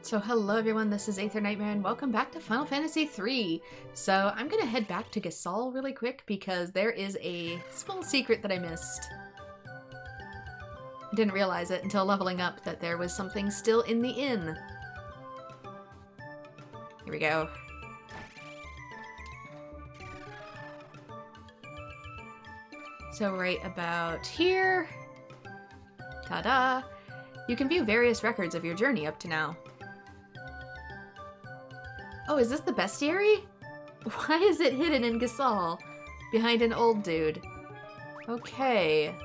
So hello everyone, this is AetherNightmare and welcome back to Final Fantasy III. So I'm gonna head back to Gasol really quick because there is a small secret that I missed. I didn't realize it until leveling up that there was something still in the inn. Here we go. So right about here, ta-da, you can view various records of your journey up to now. Oh, is this the Bestiary? Why is it hidden in Gasol? Behind an old dude. Okay.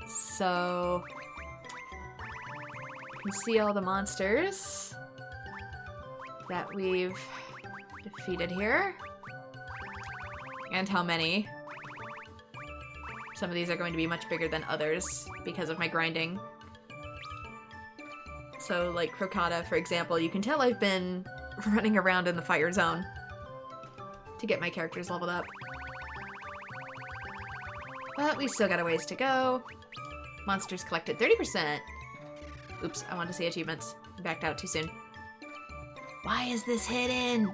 So... you can see all the monsters that we've defeated here. And how many. Some of these are going to be much bigger than others because of my grinding. So, like Crocata, for example, you can tell I've been running around in the fire zone to get my characters leveled up. But we still got a ways to go. Monsters collected 30%. Oops, I wanted to see achievements. Backed out too soon. Why is this hidden?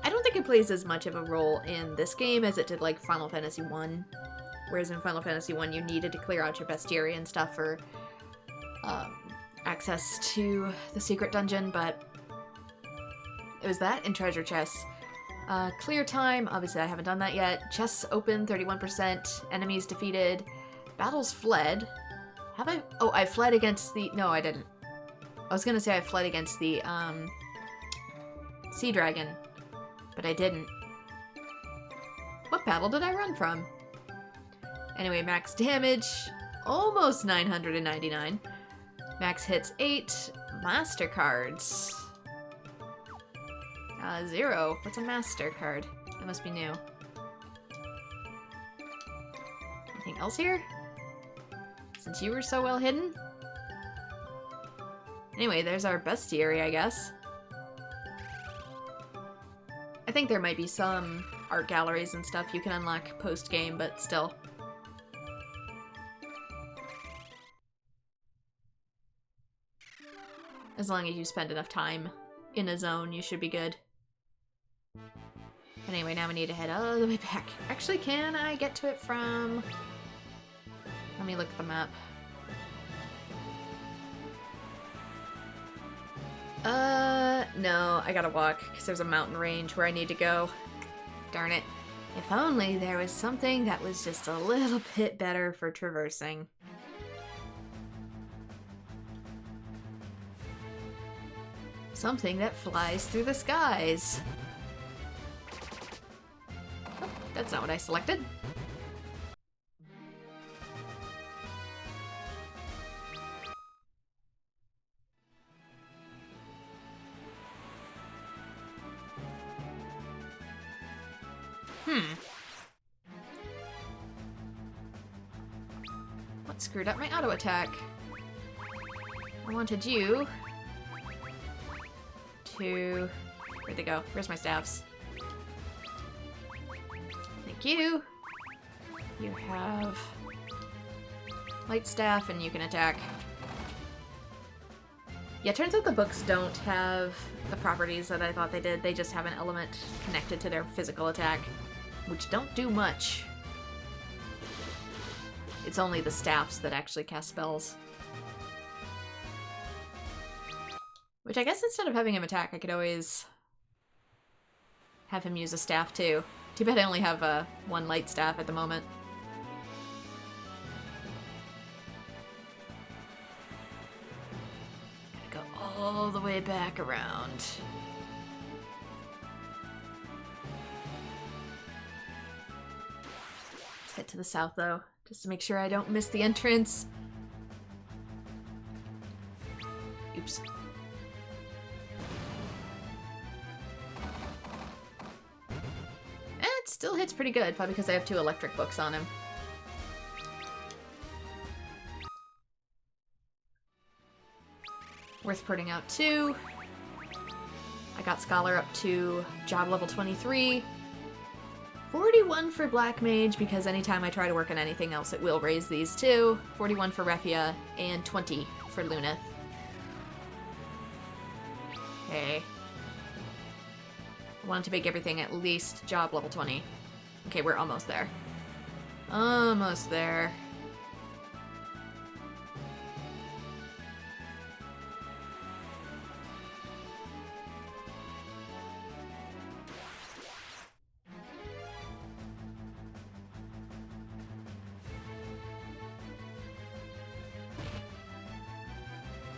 I don't think it plays as much of a role in this game as it did like Final Fantasy I. Whereas in Final Fantasy I you needed to clear out your Bestiary and stuff for access to the secret dungeon, but it was that and treasure chests. Clear time, obviously I haven't done that yet. Chests open, 31%. Enemies defeated. Battles fled. Have I? Oh, I fled against the... no, I didn't. I was gonna say I fled against the, sea dragon, but I didn't. What battle did I run from? Anyway, max damage, almost 999. Max hits 8. MasterCards. 0. What's a MasterCard? That must be new. Anything else here? Since you were so well hidden? Anyway, there's our Bestiary, I guess. I think there might be some art galleries and stuff you can unlock post-game, but still. As long as you spend enough time in a zone, you should be good. Anyway, now we need to head all the way back. Actually, can I get to it from... let me look at the map. No, I gotta walk, because there's a mountain range where I need to go. Darn it. If only there was something that was just a little bit better for traversing. Something that flies through the skies. Oh, that's not what I selected. What screwed up my auto attack? I wanted you to... where'd they go? Where's my staffs? Thank you. You have light staff and you can attack. Yeah, turns out the books don't have the properties that I thought they did. They just have an element connected to their physical attack, which don't do much. It's only the staffs that actually cast spells. Which I guess instead of having him attack, I could always have him use a staff too. Too bad I only have one light staff at the moment. Gotta go all the way back around. Let's head to the south though, just to make sure I don't miss the entrance. Oops. Still hits pretty good, probably because I have 2 electric books on him. Worth putting out 2. I got Scholar up to job level 23. 41 for Black Mage, because anytime I try to work on anything else it will raise these too. 41 for Refia, and 20 for Luneth. Okay. I wanted to make everything at least job level 20. Okay, we're almost there. Almost there.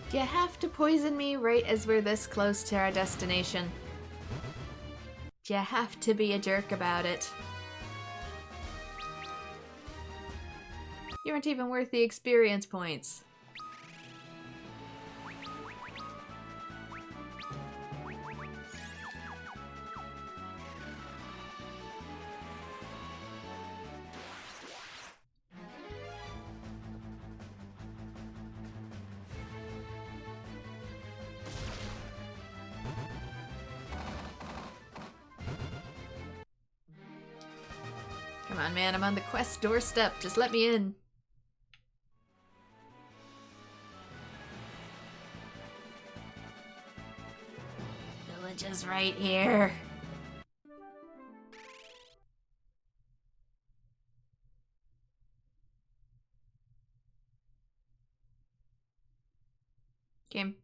Do you have to poison me right as we're this close to our destination? Do you have to be a jerk about it? You aren't even worth the experience points. Come on, man, I'm on the quest doorstep. Just let me in. Village is right here. Game.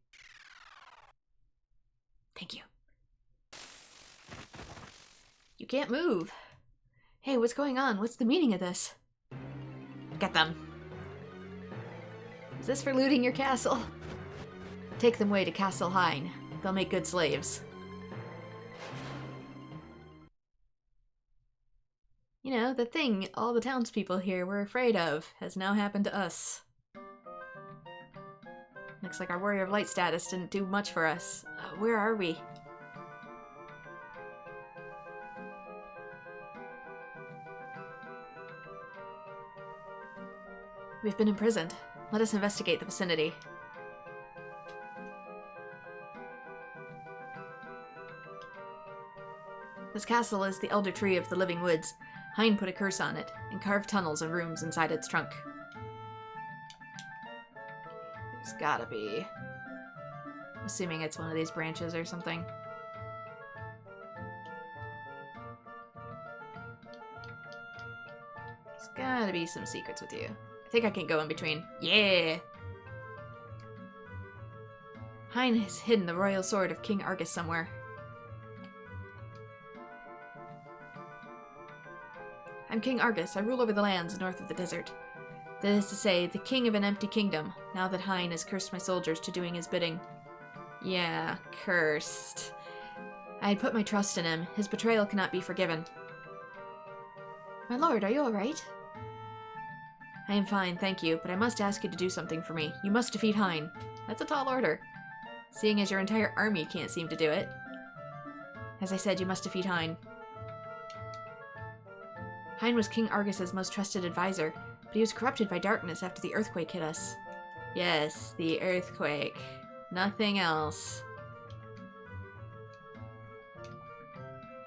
Thank you. You can't move. Hey, what's going on? What's the meaning of this? Get them. Is this for looting your castle? Take them away to Castle Hein. They'll make good slaves. You know, the thing all the townspeople here were afraid of has now happened to us. Looks like our Warrior of Light status didn't do much for us. Where are we? We've been imprisoned. Let us investigate the vicinity. This castle is the Elder Tree of the Living Woods. Hein put a curse on it, and carved tunnels and rooms inside its trunk. There's gotta be... I'm assuming it's one of these branches or something. There's gotta be some secrets with you. I think I can go in between. Yeah! Hein has hidden the royal sword of King Argus somewhere. I'm King Argus. I rule over the lands north of the desert. That is to say, the king of an empty kingdom, now that Hein has cursed my soldiers to doing his bidding. Yeah, cursed. I had put my trust in him. His betrayal cannot be forgiven. My lord, are you alright? I am fine, thank you, but I must ask you to do something for me. You must defeat Hein. That's a tall order, seeing as your entire army can't seem to do it. As I said, you must defeat Hein. Hein was King Argus's most trusted advisor, but he was corrupted by darkness after the earthquake hit us. Yes, the earthquake. Nothing else.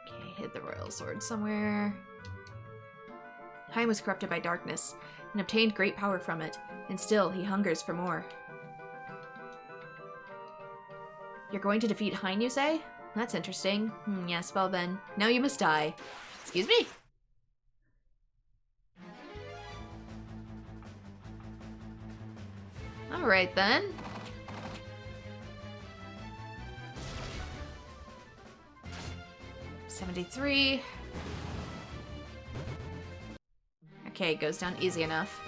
Okay, hid the royal sword somewhere. Hein was corrupted by darkness, and obtained great power from it, and still he hungers for more. You're going to defeat Hein, you say? That's interesting. Yes, well then, now you must die. Excuse me? Alright then. $73. Okay, goes down easy enough.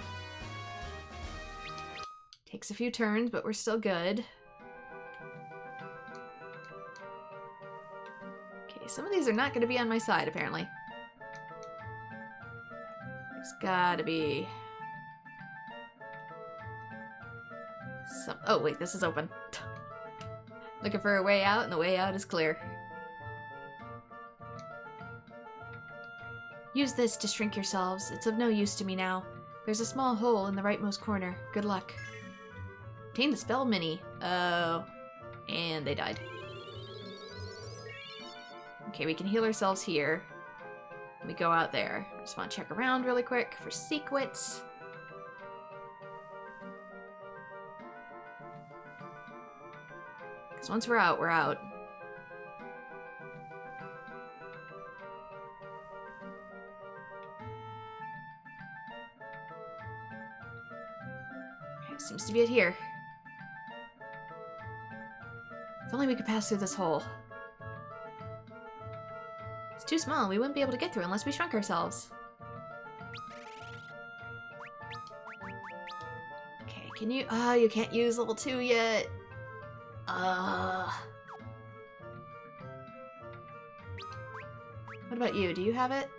Takes a few turns, but we're still good. Okay, some of these are not going to be on my side, apparently. There's gotta be... some... Oh, wait, this is open. Looking for a way out, and the way out is clear. Use this to shrink yourselves. It's of no use to me now. There's a small hole in the rightmost corner. Good luck. Obtain the spell mini. Oh. And they died. Okay, we can heal ourselves here. We go out there. I just want to check around really quick for secrets. Because once we're out, we're out. Seems to be it here. If only we could pass through this hole. It's too small. We wouldn't be able to get through unless we shrunk ourselves. Okay, can you... Oh, you can't use level 2 yet. What about you? Do you have it?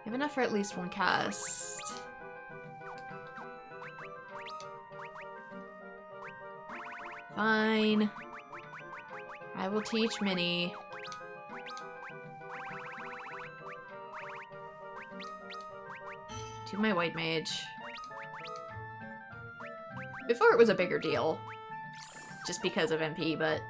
You have enough for at least one cast. Fine. I will teach Minnie. To my white mage. Before it was a bigger deal. Just because of MP, but...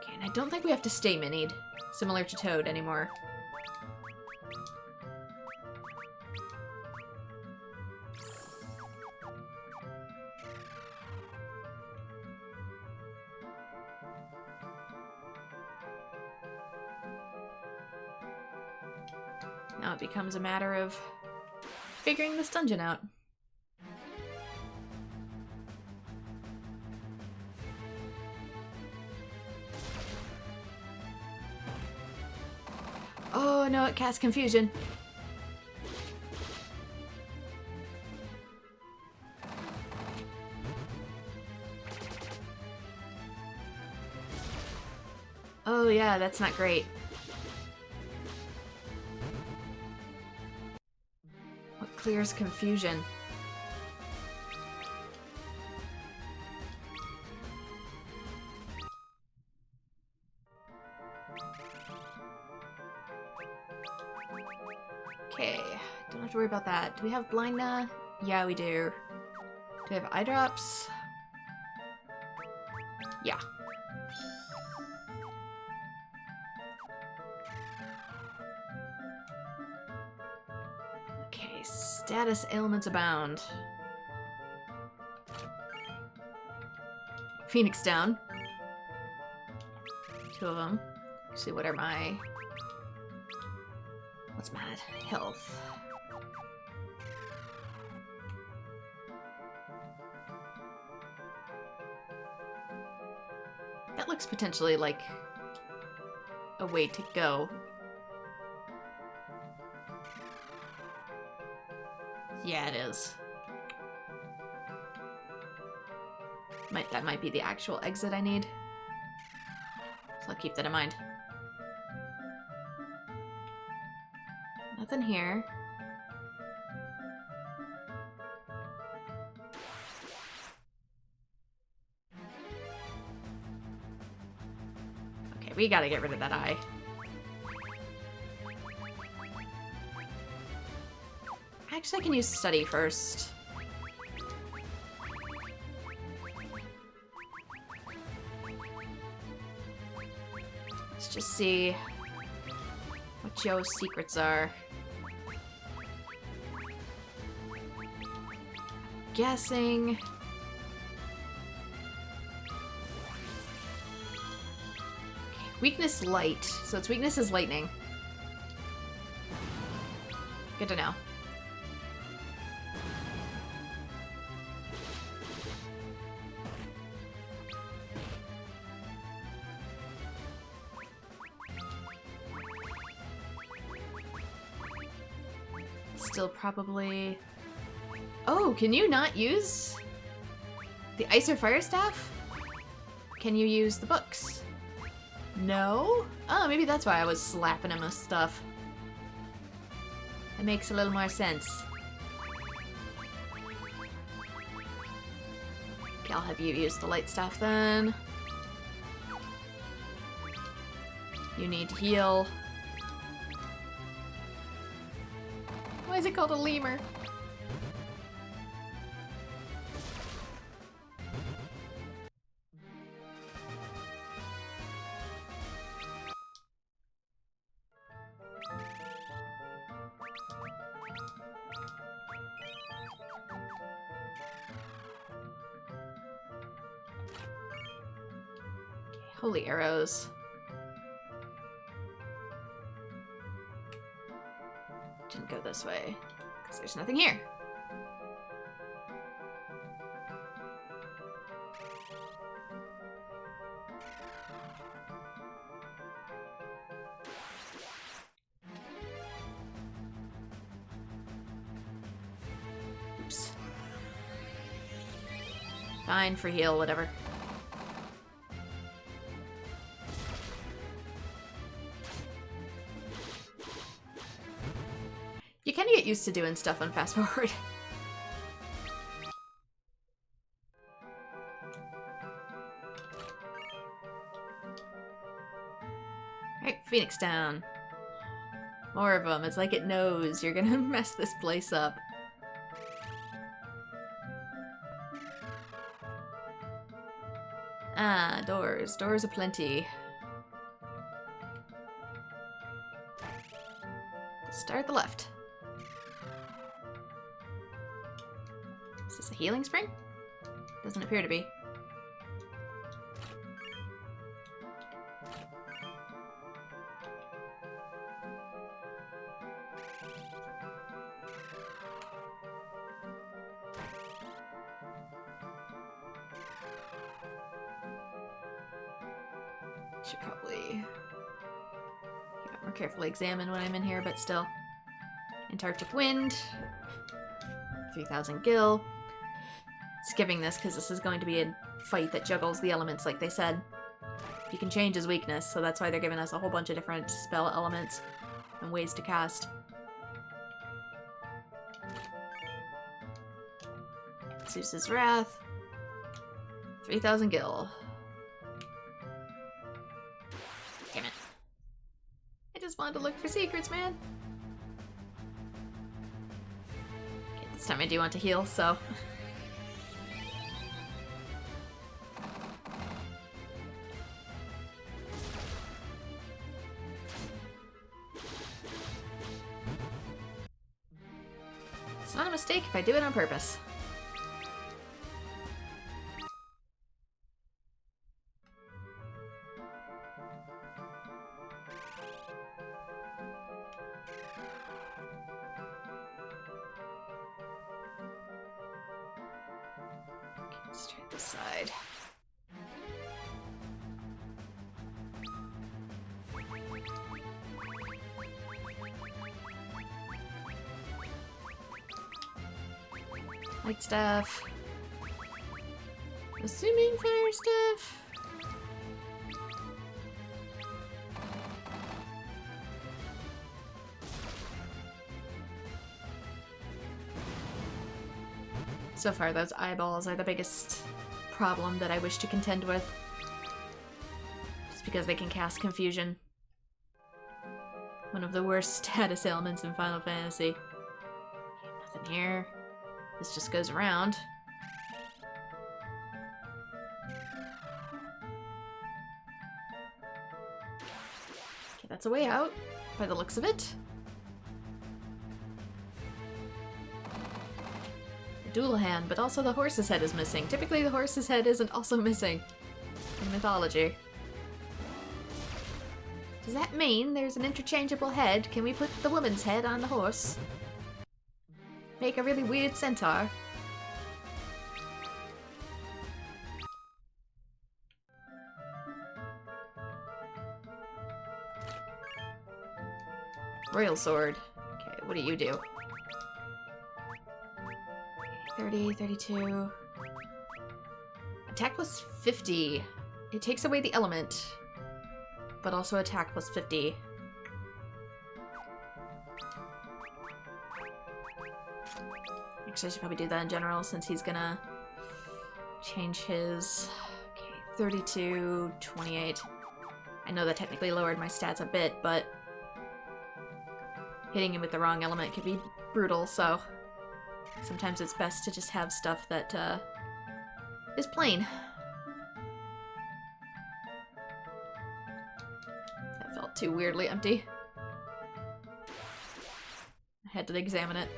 Okay, and I don't think we have to stay minied, similar to Toad anymore. Now it becomes a matter of figuring this dungeon out. Oh no, it casts confusion. Oh yeah, that's not great. What clears confusion? Okay, don't have to worry about that. Do we have Blindna? Yeah, we do. Do we have eye drops? Yeah. Okay, status ailments abound. Phoenix down. 2 of them. Let's see, what are my... What's mad? Health. That looks potentially like a way to go. Yeah, it is. That might be the actual exit I need. So I'll keep that in mind. Nothing here. Okay, we gotta get rid of that eye. Actually, I can use study first. Let's just see what Joe's secrets are. Guessing. Okay, weakness light. So its weakness is lightning. Good to know. Still probably... Oh, can you not use the Ice or Fire Staff? Can you use the books? No? Oh, maybe that's why I was slapping him with stuff. That makes a little more sense. Okay, I'll have you use the Light Staff then. You need to heal. Why is it called a lemur? Holy arrows. Didn't go this way, because there's nothing here. Oops. Fine, free heal, whatever. You kind of get used to doing stuff on fast forward. Alright, Phoenix down. More of them. It's like it knows you're gonna mess this place up. Ah, doors. Doors aplenty. Start at the left. Is this a healing spring? Doesn't appear to be. Should probably more carefully examine when I'm in here, but still. Antarctic wind. 3,000 gil. Skipping this because this is going to be a fight that juggles the elements like they said. You can change his weakness, so that's why they're giving us a whole bunch of different spell elements and ways to cast. Zeus's Wrath. 3,000 gil. Damn it. I just wanted to look for secrets, man. Okay, this time I do want to heal, so... It's not a mistake if I do it on purpose. Let's try this side. Light stuff. Assuming fire stuff. So far, those eyeballs are the biggest problem that I wish to contend with. Just because they can cast confusion. One of the worst status ailments in Final Fantasy. Nothing here. This just goes around. Okay, that's a way out, by the looks of it. Dual hand, but also the horse's head is missing. Typically the horse's head isn't also missing in mythology. Does that mean there's an interchangeable head? Can we put the woman's head on the horse? Make a really weird centaur. Royal sword. Okay, what do you do? 30, 32. Attack plus 50. It takes away the element, but also attack plus 50. Actually, I should probably do that in general since he's gonna change his... Okay, 32, 28. I know that technically lowered my stats a bit, but hitting him with the wrong element could be brutal, so sometimes it's best to just have stuff that is plain. That felt too weirdly empty. I had to examine it.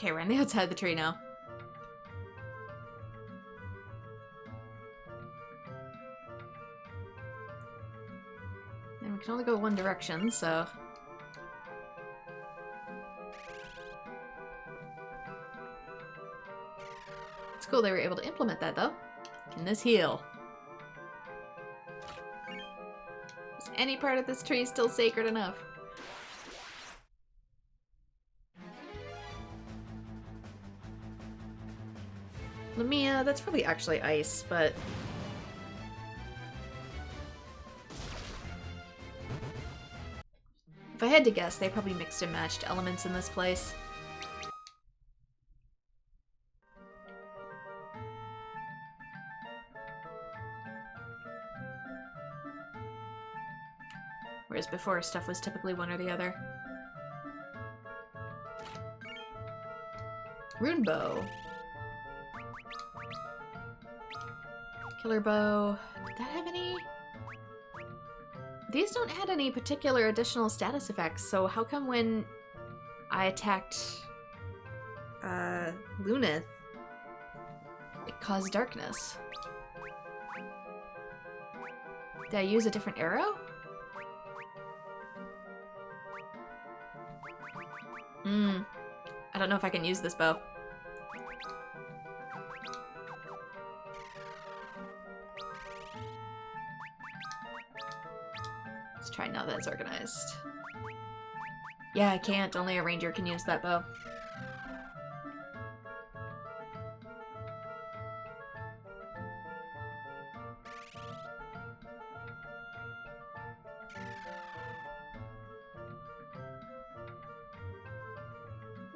Okay, we're on the outside of the tree now. And we can only go one direction, so... It's cool they were able to implement that, though. Can this heal? Is any part of this tree still sacred enough? Lamia, that's probably actually ice, but... If I had to guess, they probably mixed and matched elements in this place. Whereas before, stuff was typically one or the other. Rune bow. Killer bow. Did that have any? These don't add any particular additional status effects, so how come when I attacked Lunith, it caused darkness? Did I use a different arrow? I don't know if I can use this bow. Let's try now that it's organized. Yeah, I can't. Only a ranger can use that bow.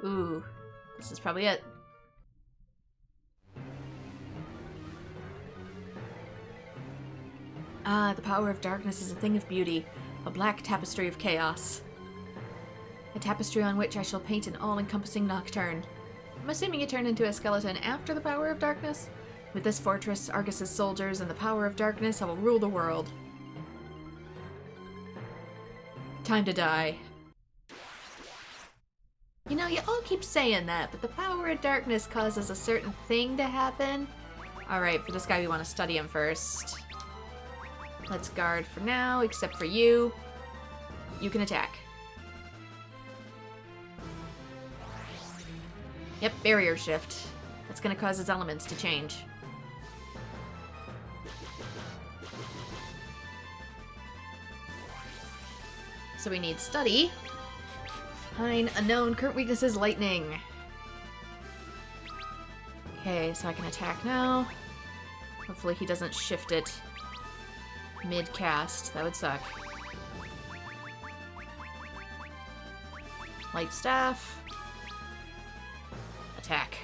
Ooh, this is probably it. Ah, the power of darkness is a thing of beauty, a black tapestry of chaos. A tapestry on which I shall paint an all-encompassing nocturne. I'm assuming you turn into a skeleton after the power of darkness? With this fortress, Argus's soldiers, and the power of darkness, I will rule the world. Time to die. You know, you all keep saying that, but the power of darkness causes a certain thing to happen. Alright, for this guy we want to study him first. Let's guard for now, except for you. You can attack. Yep, barrier shift. That's gonna cause his elements to change. So we need study. Hein, unknown, current weakness is lightning. Okay, so I can attack now. Hopefully he doesn't shift it mid-cast. That would suck. Light staff. Attack.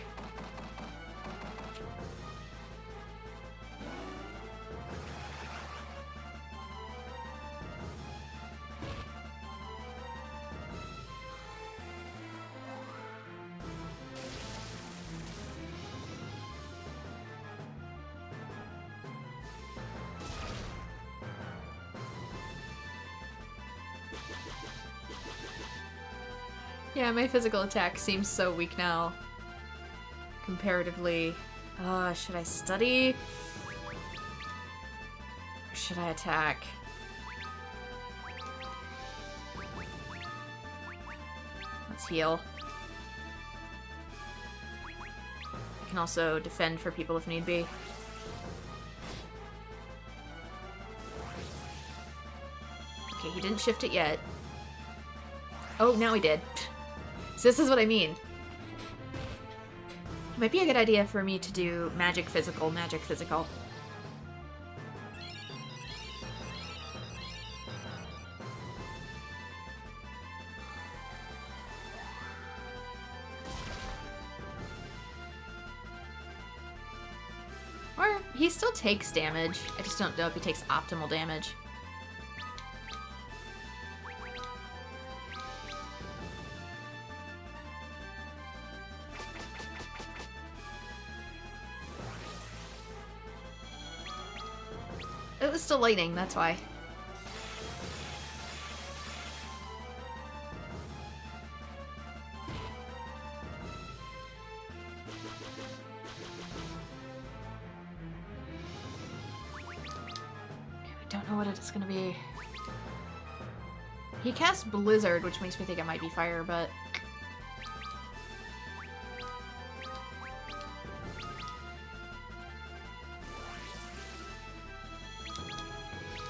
Yeah, my physical attack seems so weak now. Comparatively. Should I study? Or should I attack? Let's heal. I can also defend for people if need be. Okay, he didn't shift it yet. Oh, now he did. So this is what I mean. It might be a good idea for me to do magic physical, magic physical. Or he still takes damage. I just don't know if he takes optimal damage. It was still lightning, that's why. don't know what it's gonna be. He casts Blizzard, which makes me think it might be fire, but...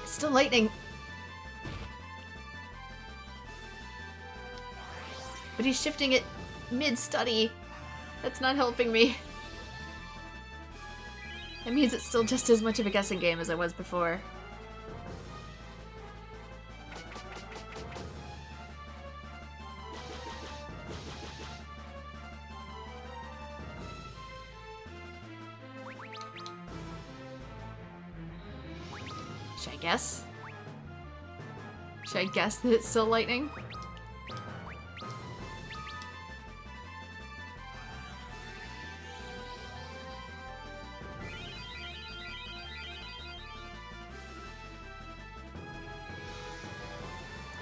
It's still lightning! But he's shifting it mid-study. That's not helping me. That means it's still just as much of a guessing game as it was before. Should I guess? Should I guess that it's still lightning?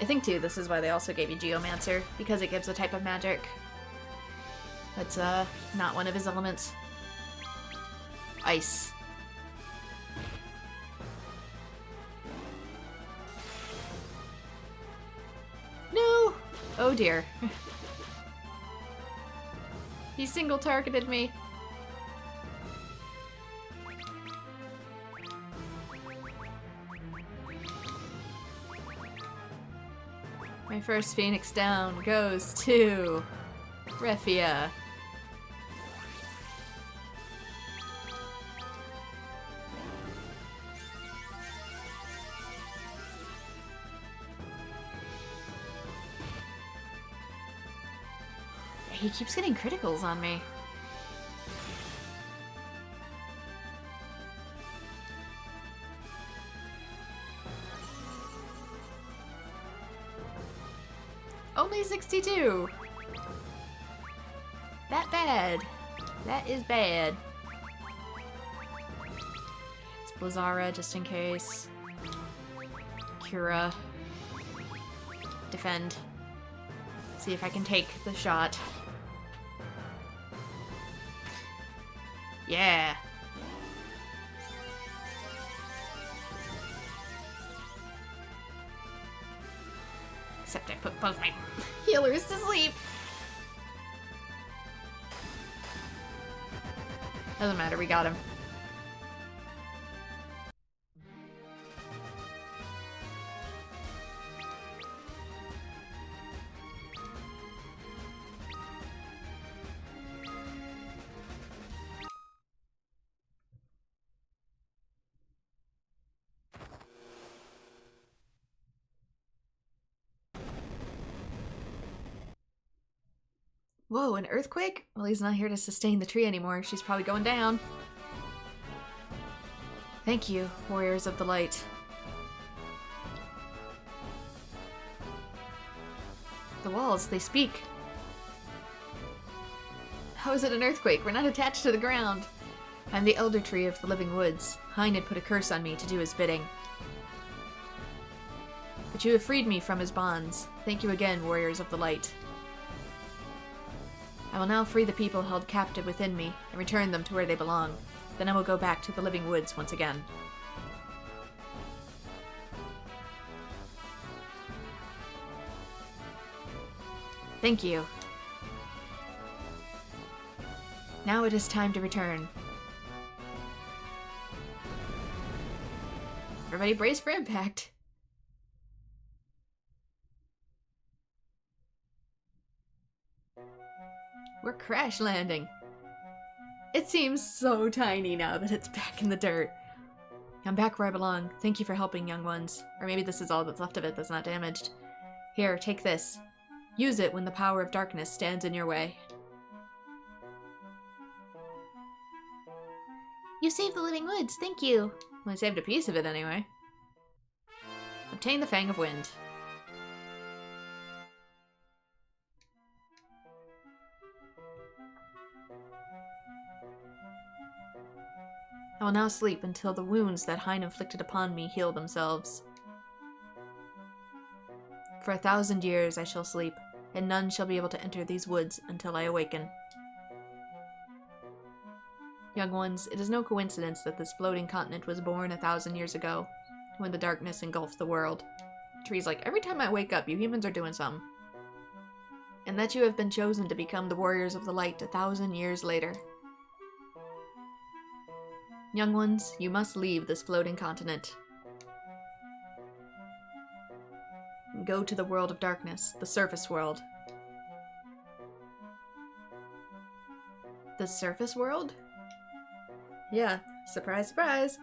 I think, too, this is why they also gave you Geomancer, because it gives a type of magic that's, not one of his elements. Ice. No! Oh dear. He single-targeted me. My first Phoenix down goes to Refia. He keeps getting criticals on me. Only 62! That bad. That is bad. It's Blizzara, just in case. Cura. Defend. See if I can take the shot. Yeah! Except I put both my healers to sleep. Doesn't matter, we got him. Whoa, an earthquake? Well, he's not here to sustain the tree anymore. She's probably going down. Thank you, warriors of the light. The walls, they speak. How is it an earthquake? We're not attached to the ground. I'm the elder tree of the living woods. Hein had put a curse on me to do his bidding. But you have freed me from his bonds. Thank you again, warriors of the light. I will now free the people held captive within me and return them to where they belong. Then I will go back to the living woods once again. Thank you. Now it is time to return. Everybody brace for impact. We're crash landing. It seems so tiny now that it's back in the dirt. I'm back where I belong. Thank you for helping, young ones. Or maybe this is all that's left of it that's not damaged. Here, take this. Use it when the power of darkness stands in your way. You saved the living woods, thank you. Well, I saved a piece of it anyway. Obtain the Fang of Wind. I will now sleep until the wounds that Hein inflicted upon me heal themselves. For 1,000 years I shall sleep, and none shall be able to enter these woods until I awaken. Young ones, it is no coincidence that this floating continent was born 1,000 years ago. when the darkness engulfed the world. Tree's like, every time I wake up, you humans are doing something. And that you have been chosen to become the warriors of the light 1,000 years later. Young ones, you must leave this floating continent. Go to the world of darkness, the surface world. The surface world? Yeah, surprise, surprise.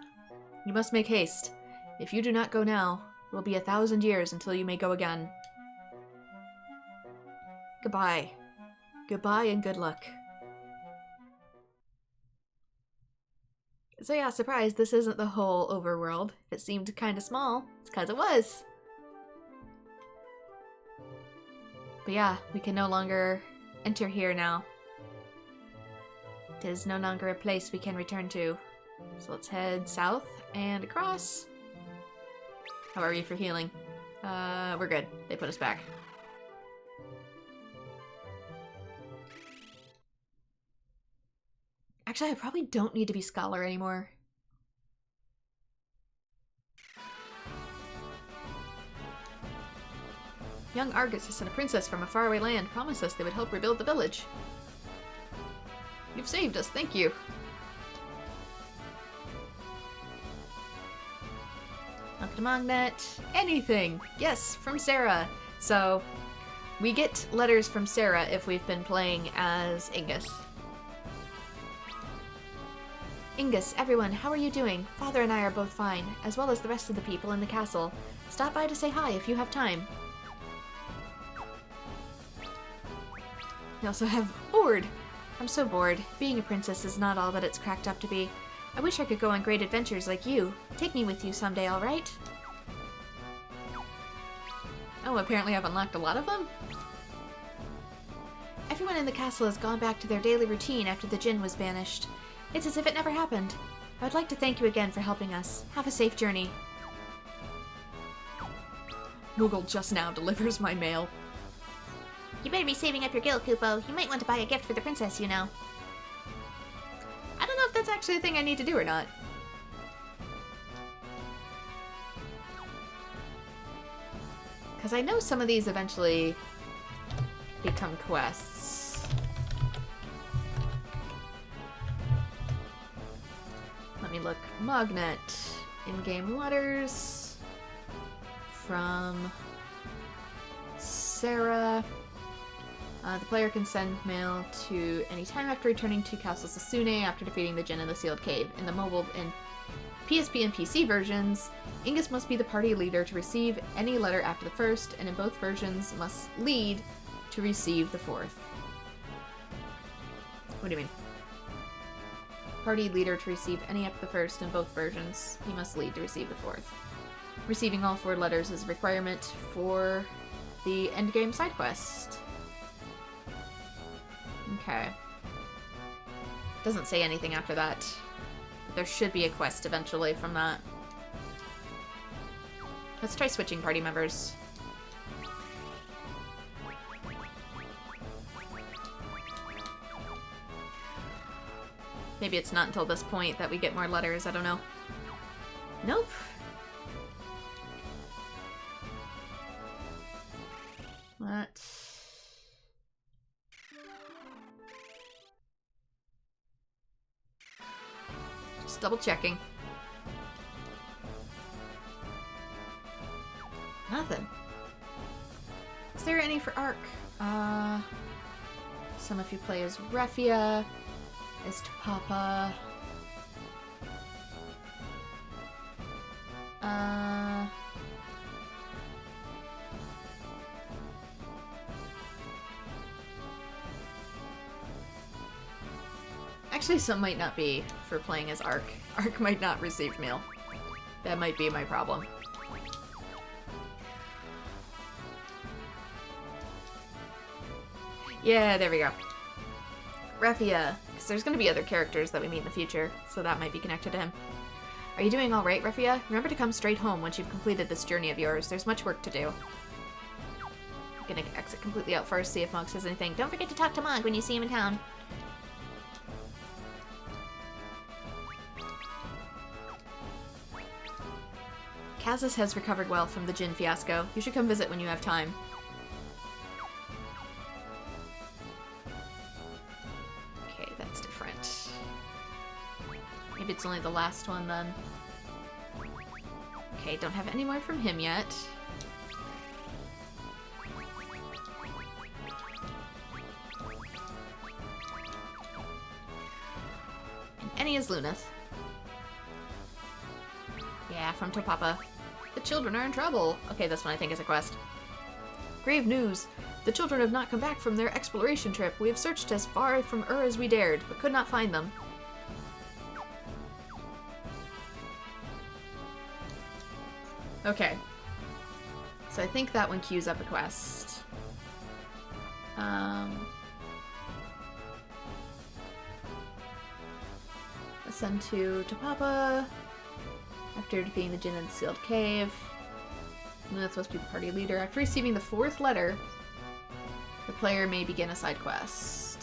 You must make haste. If you do not go now, it will be 1,000 years until you may go again. Goodbye. Goodbye and good luck. So yeah, surprise, this isn't the whole overworld. If it seemed kinda small, it's 'cause it was. But yeah, we can no longer enter here now. It is no longer a place we can return to. So let's head south and across. How are you for healing? We're good. They put us back. Actually, I probably don't need to be Scholar anymore. Young Argus and a princess from a faraway land promised us they would help rebuild the village. You've saved us, thank you. Uncle Magnet, anything. Yes, from Sarah. So, we get letters from Sarah if we've been playing as Ingus. Ingus, everyone, how are you doing? Father and I are both fine, as well as the rest of the people in the castle. Stop by to say hi if you have time. We also have Ord. I'm so bored. Being a princess is not all that it's cracked up to be. I wish I could go on great adventures like you. Take me with you someday, alright? Oh, apparently I've unlocked a lot of them? Everyone in the castle has gone back to their daily routine after the djinn was banished. It's as if it never happened. I would like to thank you again for helping us. Have a safe journey. Moogle just now delivers my mail. You better be saving up your gil, Kupo. You might want to buy a gift for the princess, you know. I don't know if that's actually a thing I need to do or not. Because I know some of these eventually become quests. Let me look. Magnet. In-game letters. From Sarah. The player can send mail to any time after returning to Castle Sasune after defeating the djinn in the sealed cave. In the mobile and PSP and PC versions, Ingus must be the party leader to receive any letter after the first, and in both versions must lead to receive the fourth. What do you mean? Party leader to receive any after the first in both versions. He must lead to receive the fourth. Receiving all 4 letters is a requirement for the endgame side quest. Okay. Doesn't say anything after that. But there should be a quest eventually from that. Let's try switching party members. Maybe it's not until this point that we get more letters, I don't know. Nope. Let's... Just double checking. Nothing. Is there any for Ark? Some of you play as Refia, as Papa. Actually, some might not be for playing as Ark. Ark might not receive mail. That might be my problem. Yeah, there we go. Refia. Because there's going to be other characters that we meet in the future, so that might be connected to him. Are you doing alright, Refia? Remember to come straight home once you've completed this journey of yours. There's much work to do. I'm gonna exit completely out first, see if Mog says anything. Don't forget to talk to Mog when you see him in town. Kazas has recovered well from the Jin fiasco. You should come visit when you have time. Okay, that's different. Maybe it's only the last one then. Okay, don't have any more from him yet. And any is Luneth. Yeah, from Topapa. The children are in trouble. Okay, this one I think is a quest. Grave news. The children have not come back from their exploration trip. We have searched as far from as we dared, but could not find them. Okay. So I think that one queues up a quest. Ascend to Topapa. After defeating the Jinn in the sealed cave. Luneth must be the party leader. After receiving the 4th letter, the player may begin a side quest.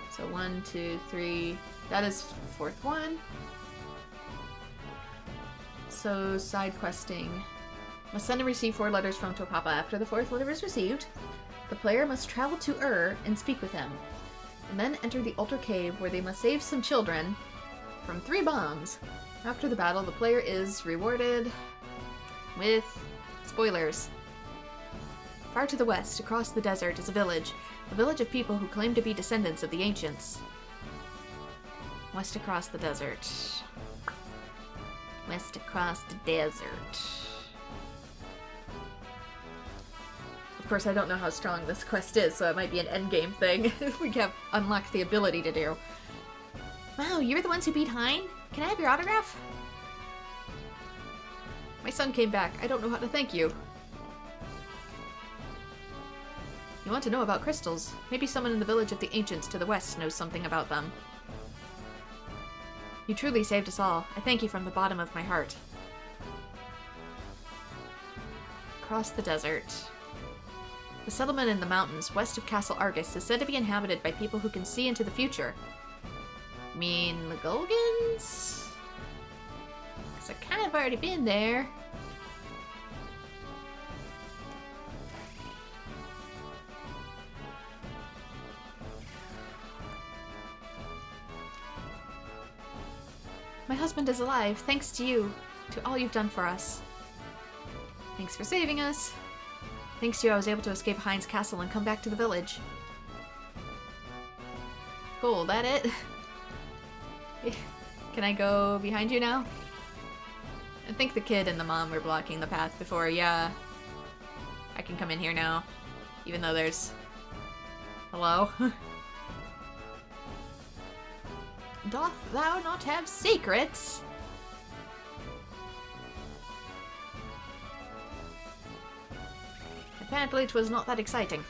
So 1, 2, 3. That is the 4th one. So, side questing. Must send and receive 4 letters from Topapa. After the 4th letter is received, the player must travel to and speak with him. And then enter the altar cave where they must save some children from 3 bombs. After the battle, the player is rewarded with spoilers. Far to the west, across the desert, is a village of people who claim to be descendants of the ancients. West across the desert. West across the desert. Of course, I don't know how strong this quest is, so it might be an endgame thing we have unlocked the ability to do. Wow, you're the ones who beat Hein? Can I have your autograph? My son came back. I don't know how to thank you. You want to know about crystals? Maybe someone in the village of the ancients to the west knows something about them. You truly saved us all. I thank you from the bottom of my heart. Across the desert. The settlement in the mountains west of Castle Argus is said to be inhabited by people who can see into the future. I mean, the Golgans? Because I've kind of already been there. My husband is alive, thanks to you, to all you've done for us. Thanks for saving us. Thanks to you, I was able to escape Hein's castle and come back to the village. Cool, that it? Can I go behind you now? I think the kid and the mom were blocking the path before. Yeah. I can come in here now. Even though there's... Hello? Doth thou not have secrets? Apparently 'twas not that exciting.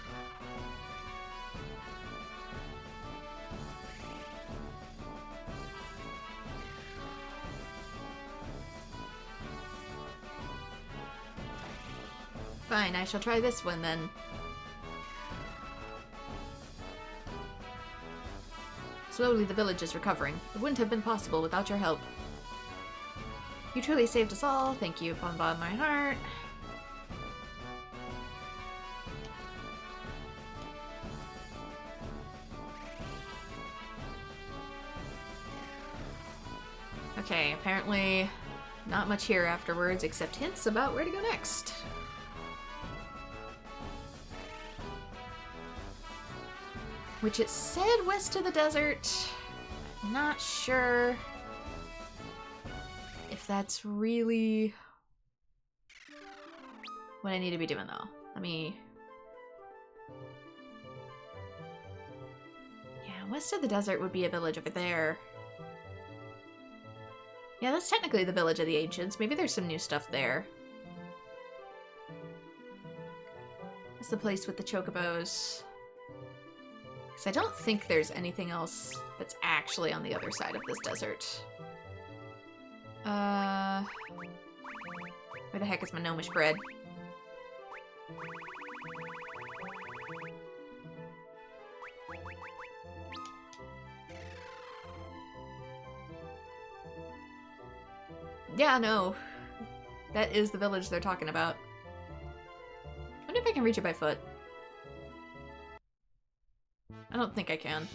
Fine, I shall try this one then. Slowly the village is recovering. It wouldn't have been possible without your help. You truly saved us all. Thank you from the bottom of my heart. Okay, apparently not much here afterwards except hints about where to go next. Which it said west of the desert. Not sure if that's really what I need to be doing though. Let me... Yeah, west of the desert would be a village over there. Yeah, that's technically the village of the ancients. Maybe there's some new stuff there. That's the place with the chocobos. Because I don't think there's anything else that's actually on the other side of this desert. Where the heck is my gnomish bread? Yeah, no. That is the village they're talking about. I wonder if I can reach it by foot. I don't think I can.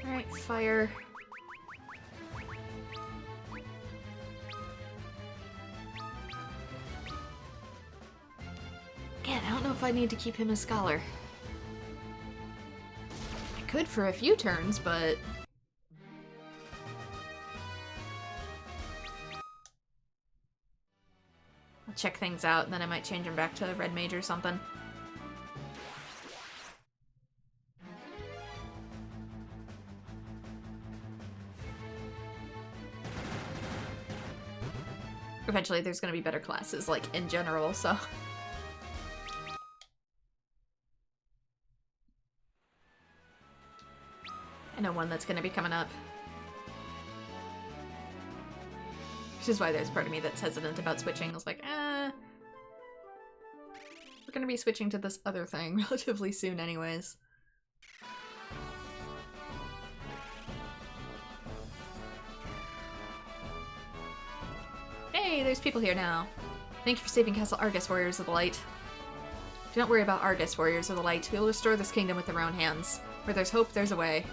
Alright, fire. Again, I don't know if I need to keep him a scholar. I could for a few turns, but... I'll check things out, and then I might change him back to red mage or something. Eventually there's gonna be better classes, like, in general, so... I know one that's gonna be coming up. Which is why there's part of me that's hesitant about switching. I was like, we're gonna be switching to this other thing relatively soon anyways. Hey, there's people here now. Thank you for saving Castle Argus, Warriors of the Light. Do not worry about Argus, Warriors of the Light. We will restore this kingdom with our own hands. Where there's hope, there's a way.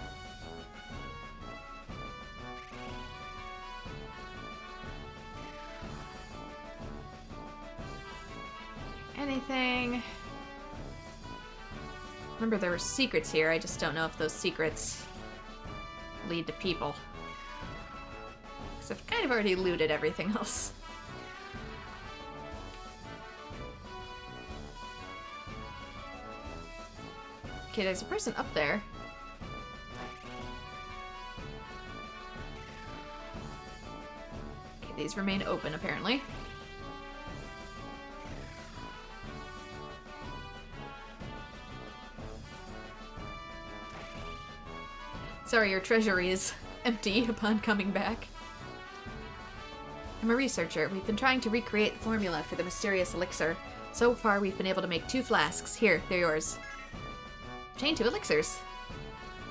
Anything? Remember, there were secrets here. I just don't know if those secrets lead to people. Because I've kind of already looted everything else. Okay, there's a person up there. Okay, these remain open, apparently. Sorry, your treasury is empty upon coming back. I'm a researcher. We've been trying to recreate the formula for the mysterious elixir. So far, we've been able to make 2 flasks. Here, they're yours. Chain 2 elixirs.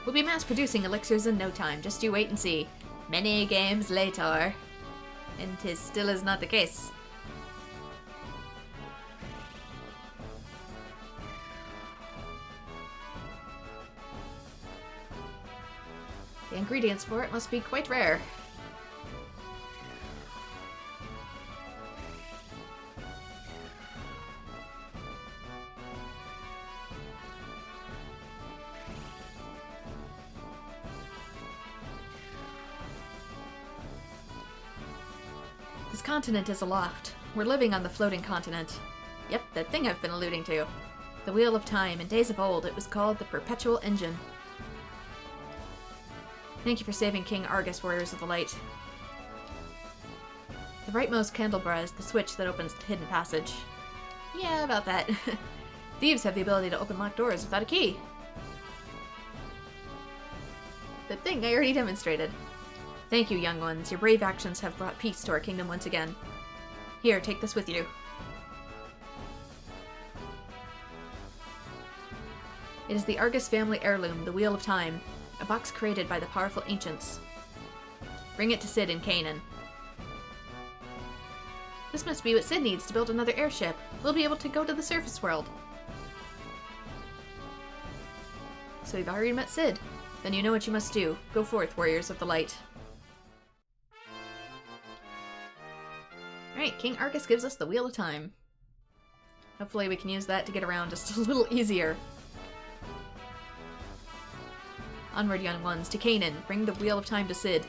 We'll be mass-producing elixirs in no time. Just you wait and see. Many games later. And 'tis still is not the case. The ingredients for it must be quite rare. This continent is aloft. We're living on the floating continent. Yep, that thing I've been alluding to. The Wheel of Time. In days of old, it was called the Perpetual Engine. Thank you for saving King Argus, Warriors of the Light. The rightmost candelabra is the switch that opens the hidden passage. Yeah, about that. Thieves have the ability to open locked doors without a key. The thing I already demonstrated. Thank you, young ones. Your brave actions have brought peace to our kingdom once again. Here, take this with you. It is the Argus family heirloom, the Wheel of Time. A box created by the powerful ancients. Bring it to Sid in Canaan. This must be what Sid needs to build another airship. We'll be able to go to the surface world. So we've already met Sid. Then you know what you must do. Go forth, Warriors of the Light. Alright, King Argus gives us the Wheel of Time. Hopefully we can use that to get around just a little easier. Onward, young ones, to Canaan. Bring the Wheel of Time to Sid.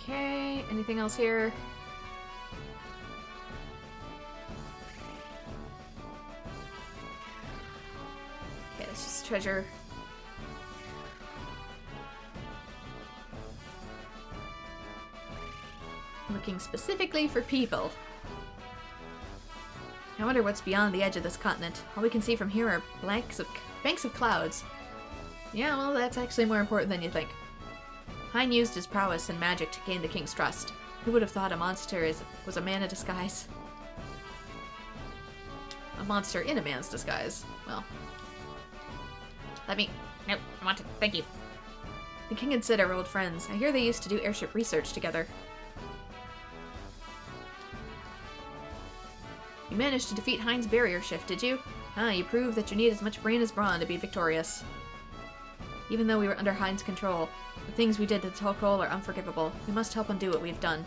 Okay, anything else here? Okay, that's just treasure. I'm looking specifically for people. I wonder what's beyond the edge of this continent. All we can see from here are banks of clouds. Yeah, well, that's actually more important than you think. Hein used his prowess and magic to gain the king's trust. Who would have thought a monster was a man in disguise? A monster in a man's disguise. Well. No, I want to. Thank you. The king and Sid are old friends. I hear they used to do airship research together. You managed to defeat Hein's barrier shift, did you? Ah, you proved that you need as much brain as brawn to be victorious. Even though we were under Hein's control, the things we did to Tokkul are unforgivable. We must help undo what we've done.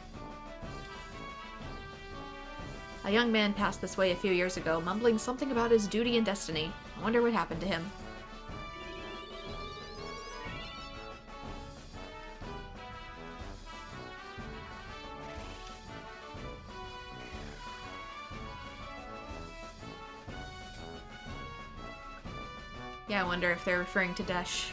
A young man passed this way a few years ago, mumbling something about his duty and destiny. I wonder what happened to him. Yeah, I wonder if they're referring to Desh.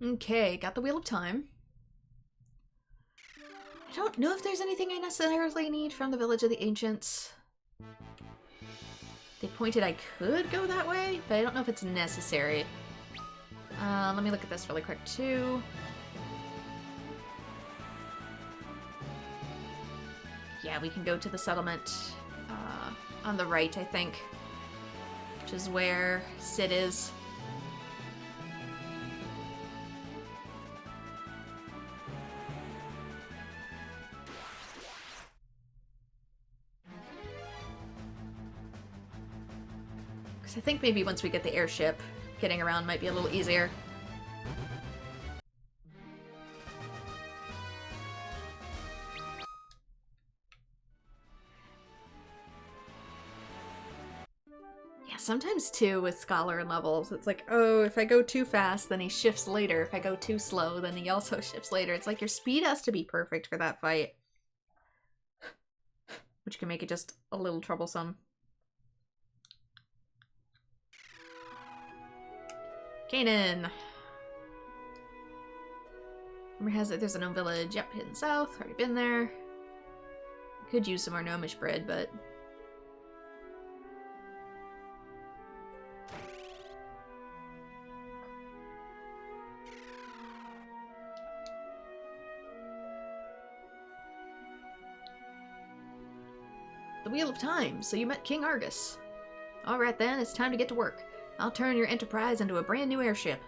Okay, got the Wheel of Time. I don't know if there's anything I necessarily need from the Village of the Ancients. They pointed I could go that way, but I don't know if it's necessary. Let me look at this really quick, too. Yeah, we can go to the settlement on the right, I think, which is where Sid is. Because I think maybe once we get the airship, getting around might be a little easier. Yeah, sometimes too with Scholar and levels, it's like, oh, if I go too fast, then he shifts later. If I go too slow, then he also shifts later. It's like your speed has to be perfect for that fight. Which can make it just a little troublesome. Canaan! Rumor has it there's a gnome village. Yep, hidden south. Already been there. Could use some more gnomish bread, but... The Wheel of Time, so you met King Argus. Alright then, it's time to get to work. I'll turn your enterprise into a brand new airship.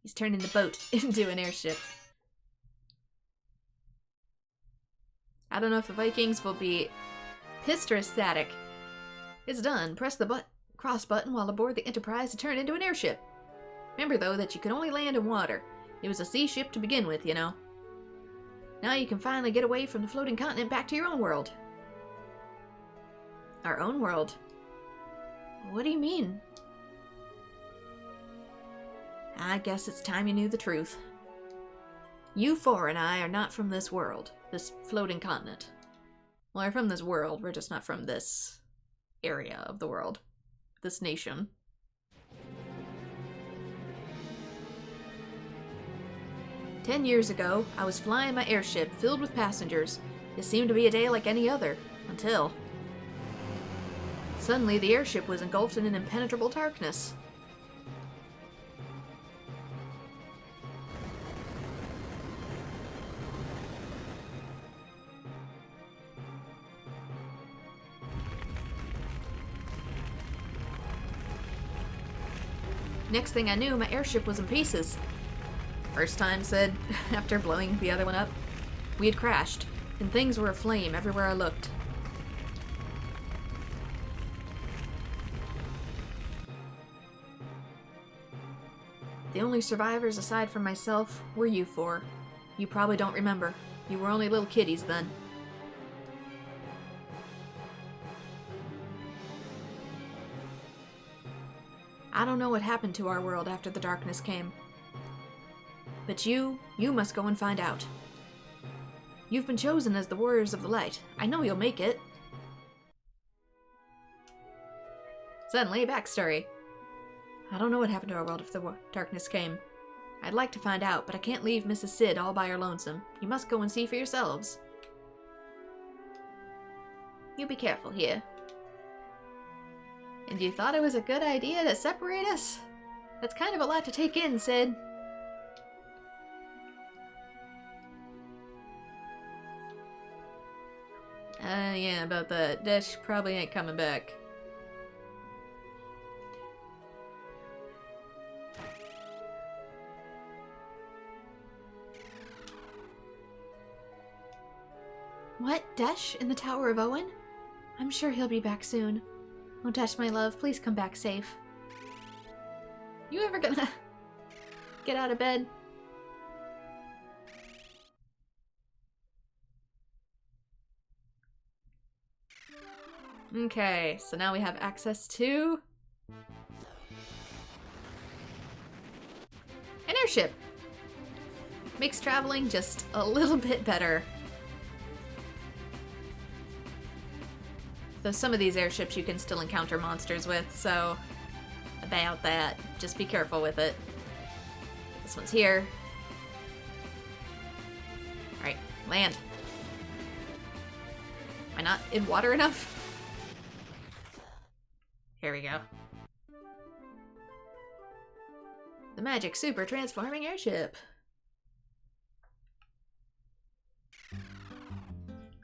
He's turning the boat into an airship. I don't know if the Vikings will be pissed or ecstatic. It's done. Press the cross button while aboard the Enterprise to turn into an airship. Remember, though, that you can only land in water. It was a sea ship to begin with, you know. Now you can finally get away from the floating continent back to your own world. Our own world? What do you mean? I guess it's time you knew the truth. You four and I are not from this world, this floating continent. Well, we're from this world, we're just not from this area of the world, this nation. "10 years ago, I was flying my airship filled with passengers. It seemed to be a day like any other, until... Suddenly, the airship was engulfed in an impenetrable darkness. Next thing I knew, my airship was in pieces. First time, Sid, after blowing the other one up. We had crashed, and things were aflame everywhere I looked. The only survivors aside from myself were you four. You probably don't remember. You were only little kiddies then. I don't know what happened to our world after the darkness came. But you must go and find out. You've been chosen as the Warriors of the Light. I know you'll make it. Suddenly, backstory. I don't know what happened to our world if the darkness came. I'd like to find out, but I can't leave Mrs. Sid all by her lonesome. You must go and see for yourselves. You be careful here. And you thought it was a good idea to separate us? That's kind of a lot to take in, Sid. Yeah, about that. Dash probably ain't coming back. What? Dash in the Tower of Owen? I'm sure he'll be back soon. Oh, Dash, my love, please come back safe. You ever gonna get out of bed? Okay, so now we have access to an airship. Makes traveling just a little bit better. Though some of these airships you can still encounter monsters with, so about that. Just be careful with it. This one's here. Alright, land. Am I not in water enough? Here we go. The magic super transforming airship.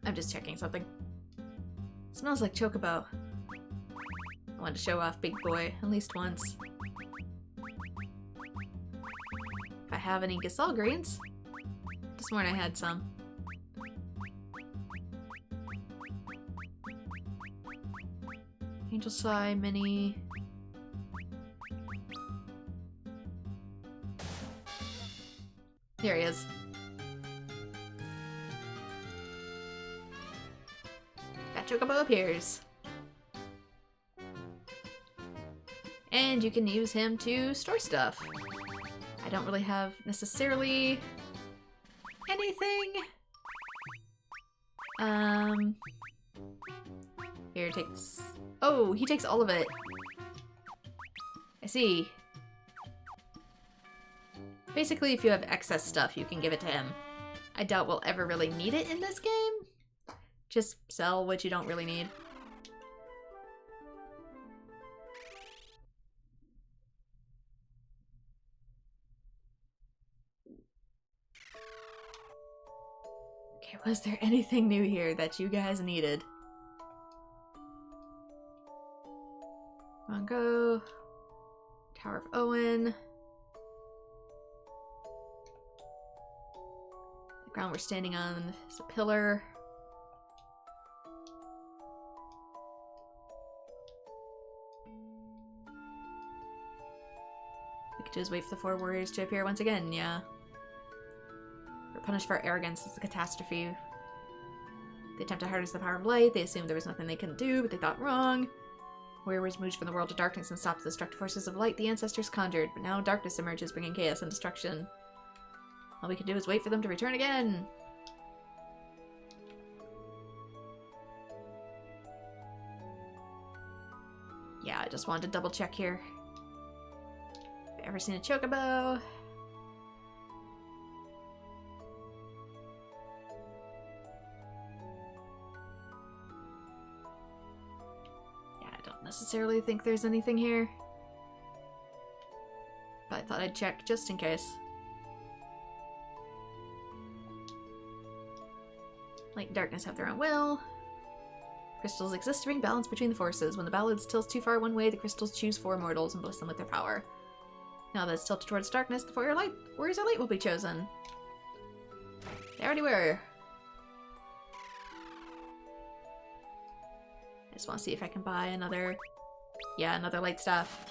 I'm just checking something. Smells like Chocobo. I wanted to show off Big Boy at least once. If I have any Gasol greens. This morning I had some. Angel Sai, Mini. Here he is. That Chocobo appears. And you can use him to store stuff. I don't really have necessarily anything. Here, takes... Oh, he takes all of it. I see. Basically, if you have excess stuff, you can give it to him. I doubt we'll ever really need it in this game. Just sell what you don't really need. Okay, was there anything new here that you guys needed? Go. Tower of Owen. The ground we're standing on is a pillar. We could just wait for the 4 warriors to appear once again, yeah. We're punished for our arrogance. It's a catastrophe. They attempt to harness the power of light. They assumed there was nothing they couldn't do, but they thought wrong. Warriors moved from the world of darkness and stopped the destructive forces of light the ancestors conjured, but now darkness emerges, bringing chaos and destruction. All we can do is wait for them to return again. Yeah, I just wanted to double check here. Have you ever seen a Chocobo? Necessarily think there's anything here, but I thought I'd check just in case. Light and darkness have their own will. Crystals exist to bring balance between the forces. When the balance tilts too far one way, the crystals choose 4 mortals and bless them with their power. Now that it's tilted towards darkness, the warriors of light will be chosen. They already were. I just want to see if I can buy another... Yeah, another light staff.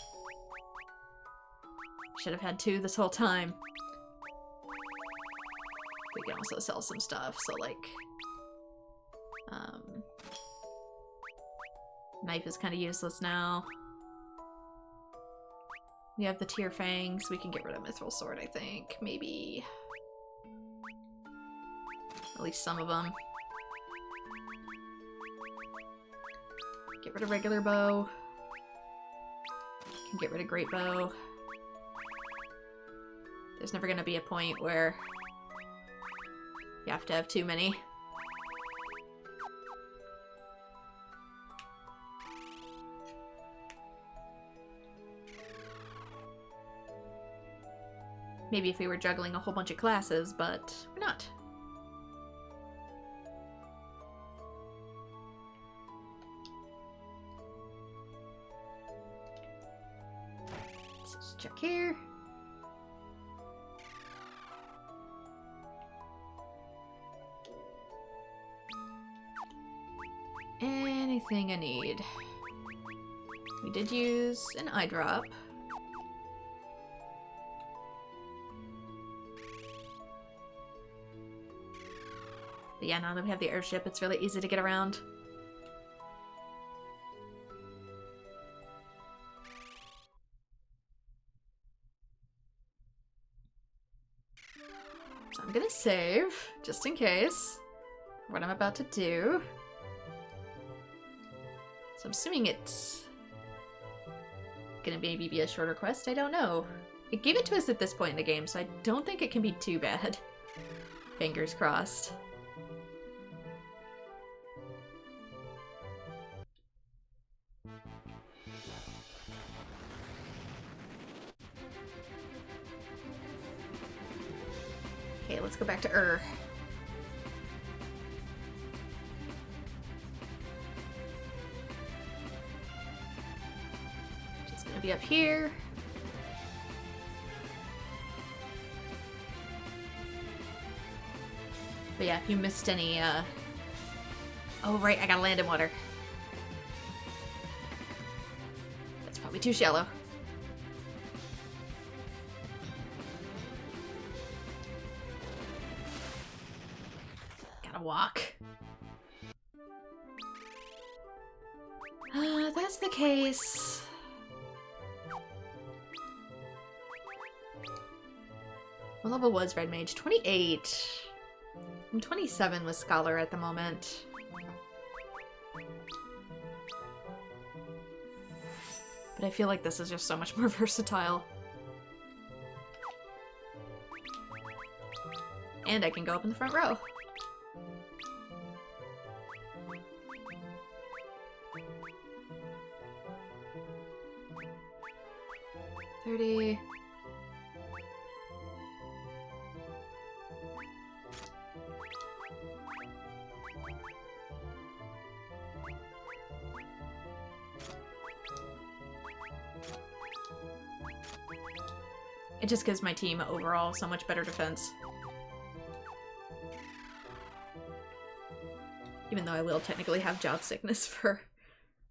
Should have had 2 this whole time. We can also sell some stuff, so like... Knife is kind of useless now. We have the Tear Fangs. We can get rid of Mithril Sword, I think. Maybe... At least some of them. Get rid of regular bow. Can get rid of Great Bow. There's never gonna be a point where you have to have too many. Maybe if we were juggling a whole bunch of classes, but we're not. Let's just check here. Anything I need. We did use an eye drop. But yeah, now that we have the airship, it's really easy to get around. So I'm gonna save, just in case, what I'm about to do. So I'm assuming it's gonna maybe be a shorter quest, I don't know. It gave it to us at this point in the game, so I don't think it can be too bad. Fingers crossed. Okay, let's go back to Just gonna be up here. But yeah, if you missed any, oh right, I gotta land in water. That's probably too shallow. Walk. That's the case. What level was Red Mage? 28. I'm 27 with Scholar at the moment. But I feel like this is just so much more versatile. And I can go up in the front row. It just gives my team overall so much better defense. Even though I will technically have job sickness for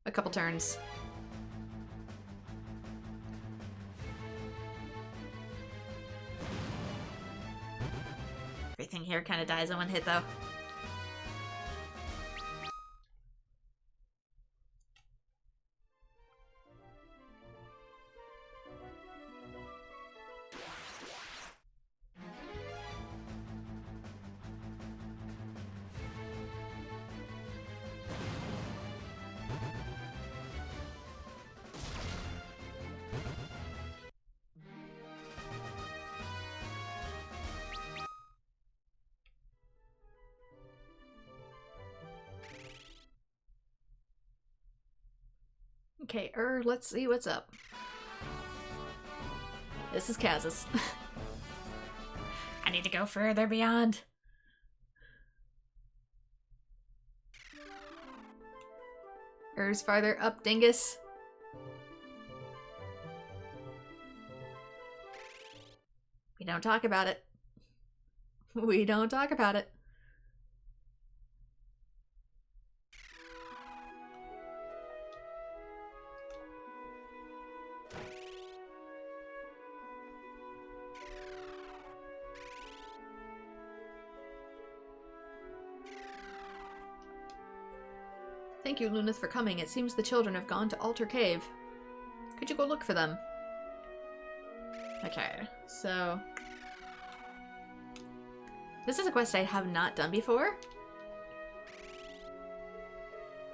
a couple turns. Everything here kind of dies in one hit, though. Okay, let's see what's up. This is Kaz's. I need to go further beyond. Farther up, dingus. We don't talk about it. We don't talk about it. Thank you, Lunith, for coming. It seems the children have gone to Altar Cave. Could you go look for them? Okay, so... this is a quest I have not done before.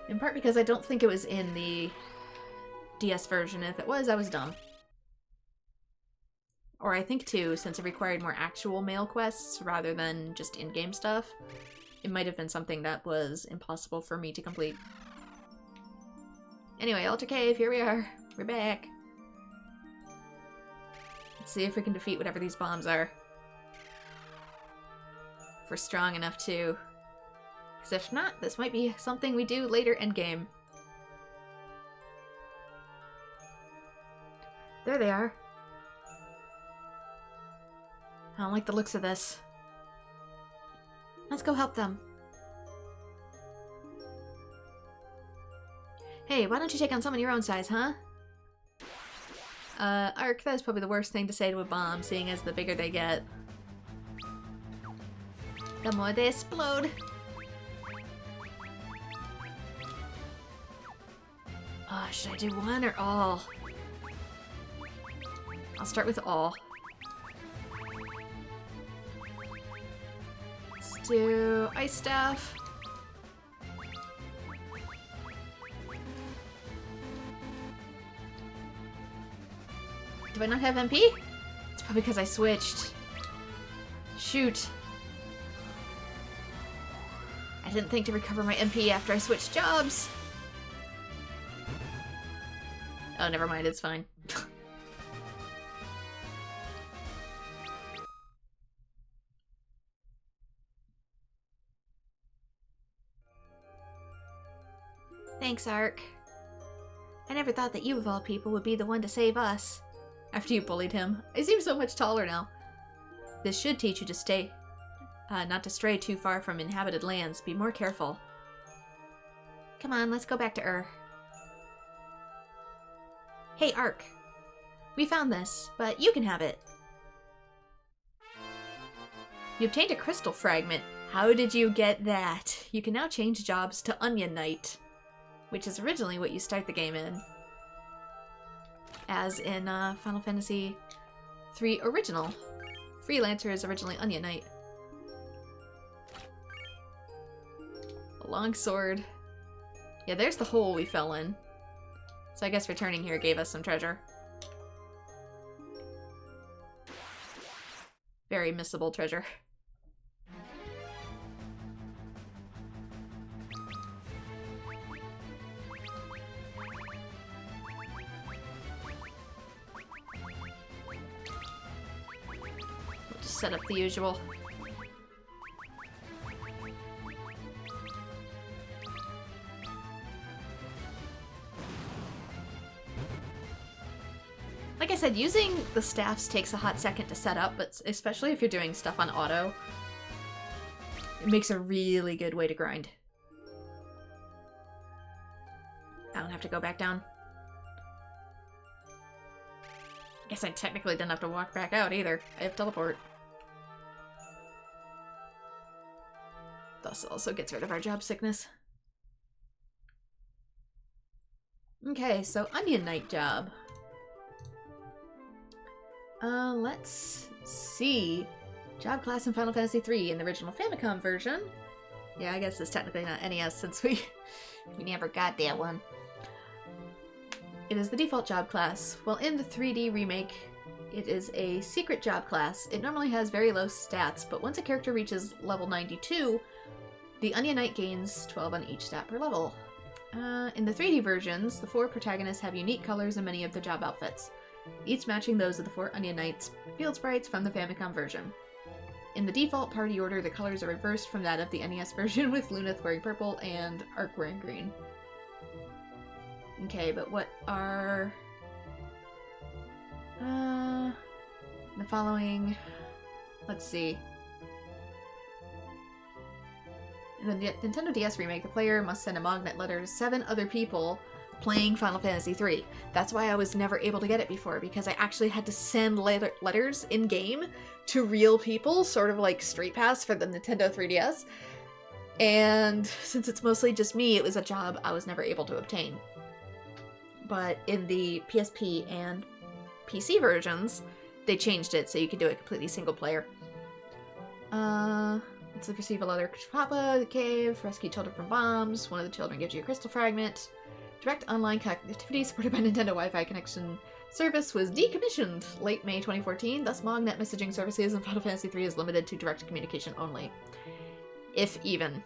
In part because I don't think it was in the DS version. If it was, I was dumb. Or I think, too, since it required more actual mail quests rather than just in-game stuff, it might have been something that was impossible for me to complete. Anyway, Alter Cave, here we are. We're back. Let's see if we can defeat whatever these bombs are. If we're strong enough to. Because if not, this might be something we do later endgame. There they are. I don't like the looks of this. Let's go help them. Hey, why don't you take on someone your own size, huh? Ark, that is probably the worst thing to say to a bomb, seeing as the bigger they get, the more they explode. Oh, should I do one or all? I'll start with all. Let's do ice staff. Do I not have MP? It's probably because I switched. Shoot. I didn't think to recover my MP after I switched jobs. Oh, never mind, it's fine. Thanks, Ark. I never thought that you of all people would be the one to save us. After you bullied him. I seem so much taller now. This should teach you to stay, not to stray too far from inhabited lands. Be more careful. Come on, let's go back to Ur. Hey, Ark. We found this, but you can have it. You obtained a crystal fragment. How did you get that? You can now change jobs to Onion Knight, which is originally what you start the game in. As in Final Fantasy III Original. Freelancer is originally Onion Knight. A long sword. Yeah, there's the hole we fell in. So I guess returning here gave us some treasure. Very missable treasure. Set up the usual. Like I said, using the staffs takes a hot second to set up, but especially if you're doing stuff on auto, it makes a really good way to grind. I don't have to go back down. I guess I technically didn't have to walk back out either. I have teleport. Thus also gets rid of our job sickness. Okay, so Onion Knight job. Let's see. Job class in Final Fantasy III in the original Famicom version. Yeah, I guess it's technically not NES since we never got that one. It is the default job class. While in the 3D remake, it is a secret job class. It normally has very low stats, but once a character reaches level 92, the Onion Knight gains 12 on each stat per level. In the 3D versions, the 4 protagonists have unique colors in many of their job outfits, each matching those of the 4 Onion Knights field sprites from the Famicom version. In the default party order, the colors are reversed from that of the NES version, with Luneth wearing purple and Ark wearing green. Okay, but what are... the following... Let's see. In the Nintendo DS remake, the player must send a magnet letter to 7 other people playing Final Fantasy III. That's why I was never able to get it before, because I actually had to send letters in-game to real people, sort of like Street Pass for the Nintendo 3DS. And since it's mostly just me, it was a job I was never able to obtain. But in the PSP and PC versions, they changed it so you could do it completely single player. Let's receive a letter to Papa, the cave, rescue children from bombs. One of the children gives you a crystal fragment. Direct online connectivity supported by Nintendo Wi-Fi connection service was decommissioned late May 2014, thus MogNet messaging services in Final Fantasy III is limited to direct communication only. If even.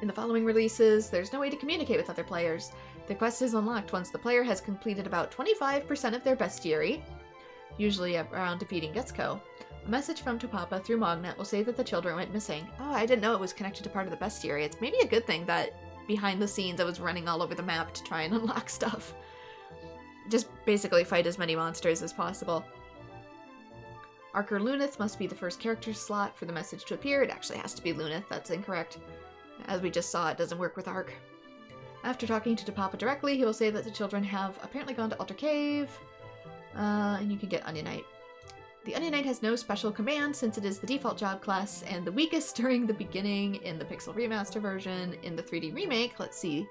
In the following releases, there's no way to communicate with other players. The quest is unlocked once the player has completed about 25% of their bestiary, usually around defeating Getsuko. A message from Topapa through MogNet will say that the children went missing. Oh, I didn't know it was connected to part of the bestiary. It's maybe a good thing that behind the scenes I was running all over the map to try and unlock stuff. Just basically fight as many monsters as possible. Archer Lunith must be the first character slot for the message to appear. It actually has to be Lunith, that's incorrect. As we just saw, it doesn't work with Arc. After talking to Topapa directly, he will say that the children have apparently gone to Alter Cave, and you can get Onion Knight. The Onion Knight has no special command since it is the default job class and the weakest during the beginning in the Pixel Remaster version. In the 3D remake, let's see.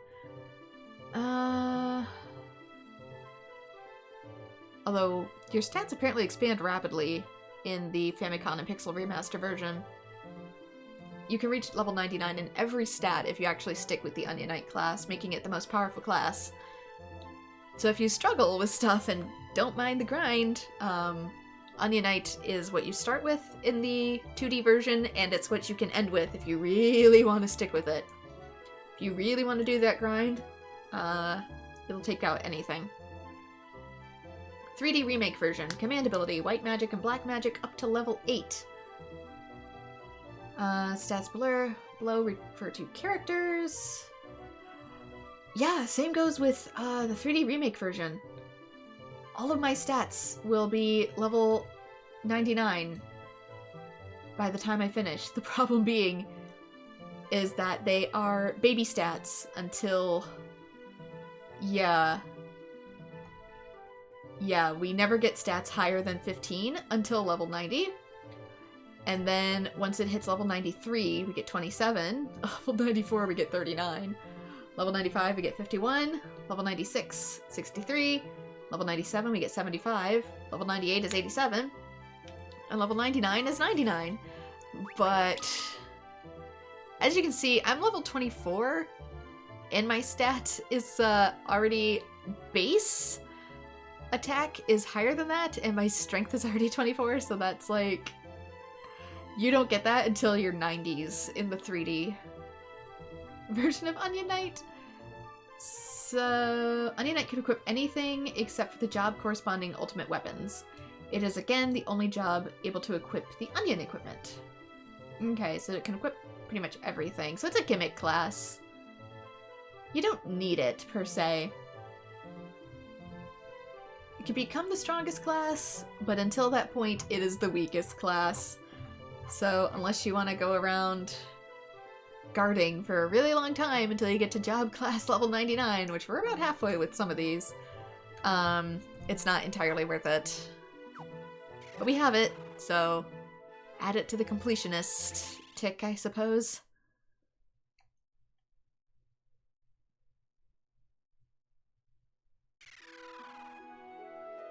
Although your stats apparently expand rapidly in the Famicom and Pixel Remaster version. You can reach level 99 in every stat if you actually stick with the Onion Knight class, making it the most powerful class. So if you struggle with stuff and don't mind the grind, Onion Knight is what you start with in the 2D version, and it's what you can end with if you really want to stick with it. If you really want to do that grind, it'll take out anything. 3D remake version. Command ability, white magic and black magic up to level 8. Stats below refer to characters. Yeah, same goes with the 3D remake version. All of my stats will be level 99 by the time I finish. The problem being is that they are baby stats until... Yeah, we never get stats higher than 15 until level 90. And then once it hits level 93, we get 27. Level 94, we get 39. Level 95, we get 51. Level 96, 63. Level 97, we get 75. Level 98 is 87. And level 99 is 99. But as you can see, I'm level 24. And my stat is already base. Attack is higher than that, and my strength is already 24, so that's like... You don't get that until your 90s in the 3D version of Onion Knight. So, Onion Knight can equip anything except for the job corresponding ultimate weapons. It is, again, the only job able to equip the Onion equipment. Okay, so it can equip pretty much everything. So it's a gimmick class. You don't need it, per se. It can become the strongest class, but until that point, it is the weakest class. So unless you want to go around guarding for a really long time until you get to job class level 99, which we're about halfway with some of these, it's not entirely worth it. But we have it, so add it to the completionist tick, I suppose.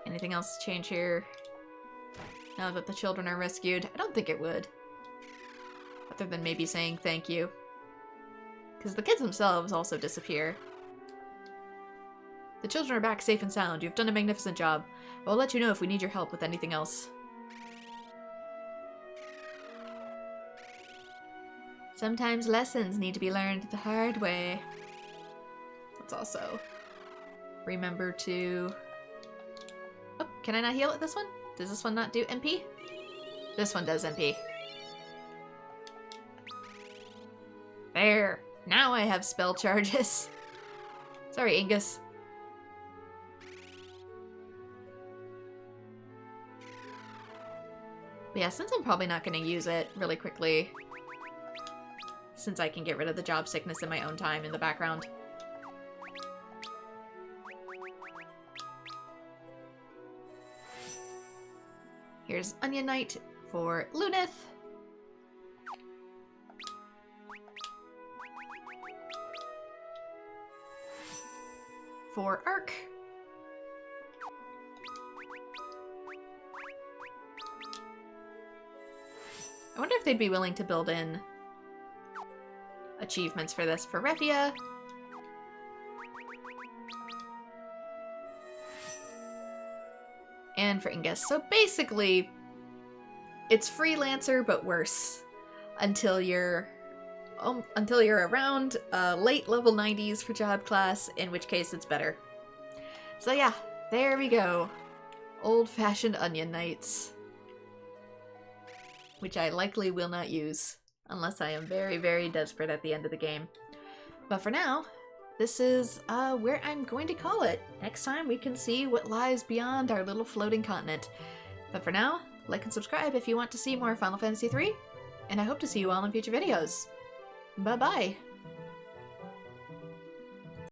Anything else change here? Now that the children are rescued? I don't think it would. Other than maybe saying thank you. Because the kids themselves also disappear. The children are back safe and sound. You've done a magnificent job. I will let you know if we need your help with anything else. Sometimes lessons need to be learned the hard way. Let's also remember to... Oh, can I not heal with this one? Does this one not do MP? This one does MP. There! Now I have spell charges. Sorry, Angus. But yeah, since I'm probably not going to use it really quickly, since I can get rid of the job sickness in my own time in the background. Here's Onion Knight for Lunith. For Arc. I wonder if they'd be willing to build in achievements for this for Refia. and for Ingus. So basically, it's Freelancer but worse until you're around late level 90s for job class, in which case it's better. So yeah, there we go. Old-fashioned Onion Knights. Which I likely will not use, unless I am very, very desperate at the end of the game. But for now, this is where I'm going to call it. Next time we can see what lies beyond our little floating continent. But for now, like and subscribe if you want to see more Final Fantasy III, and I hope to see you all in future videos. Bye-bye!